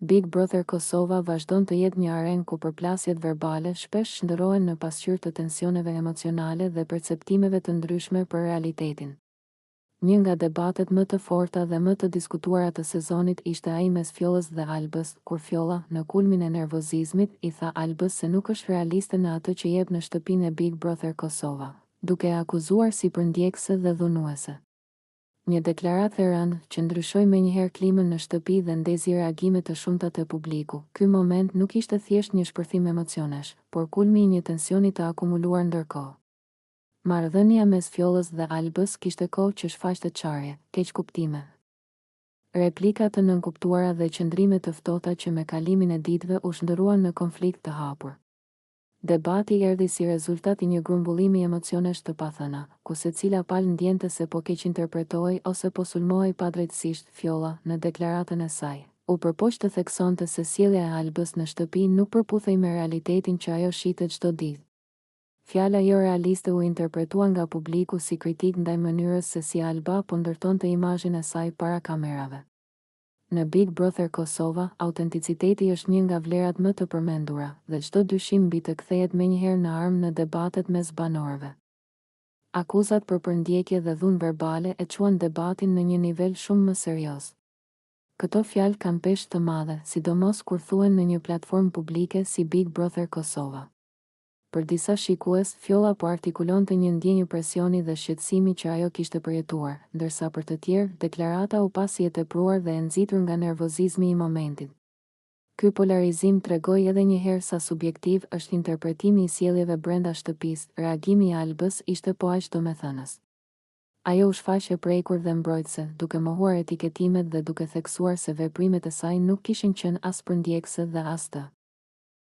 Big Brother Kosova vazhdon të jetë një arenë ku përplasjet verbale shpesh shndërrohen në pasqyrë të tensioneve emocionale dhe perceptimeve të ndryshme për realitetin. Një nga debatet më të forta dhe më të diskutuara të sezonit ishte ai mes Fjollës dhe Albës, kur Fjolla, në kulmin e nervozizmit, i tha Albës se nuk është realiste në atë që jep në shtëpinë e Big Brother Kosova, duke e akuzuar si përndjekëse dhe dhunuese. Një deklaratë e rëndë që ndryshoi menjëherë klimën në shtëpi dhe ndezi reagime të shumta të publiku. Ky moment nuk ishte thjesht një shpërthim emocionesh, por kulmi i një tensioni të akumuluar ndërkohë. Marrëdhënia mes Fjollës dhe Albës kishte kohë që shfaqte çarje, keq kuptime, replika të nënkuptuara dhe qëndrime të ftohta që me kalimin e ditëve u shndërruan në konflikt të hapur. Debati erdhi si rezultat i një grumbullimi emocionesh të pathëna, ku secila palë ndjente se po keq interpretohej ose po sulmohej padrejtësisht. Fjolla, në deklaratën e saj, u përpoq të theksonte se sjellja e Albës në shtëpi nuk përputhej me realitetin që ajo shitet çdo ditë. Fjala jo realiste u interpretua nga publiku si kritik ndaj mënyrës se si Alba po ndërtonte imazhin e saj para kamerave. Në Big Brother Kosova, autenticiteti është një nga vlerat më të përmendura dhe çdo dyshim mbi të kthehet menjëherë në armë në debatet mes banorëve. Akuzat për përndjekje dhe dhunë verbale e quan debatin në një nivel shumë më serioz. Këto fjalë kanë peshë të madhe, sidomos kur thuhen në një platformë publike si Big Brother Kosova. Për disa shikues, Fjolla po artikulonte një ndjenjë presioni dhe shqetësimi që ajo kishte përjetuar, ndërsa për të tjerë, deklarata u pasi e tepruar dhe e nxitur nga nervozizmi i momentit. Ky polarizim tregoi edhe një herë sa subjektiv është interpretimi i sjelljeve brenda shtëpisë. Reagimi i Albës ishte po aq domethënës. Ajo u shfaq e prekur dhe mbrojtëse, duke mohuar etiketimet dhe duke theksuar se veprimet e saj nuk kishin qenë as përndjekëse dhe as të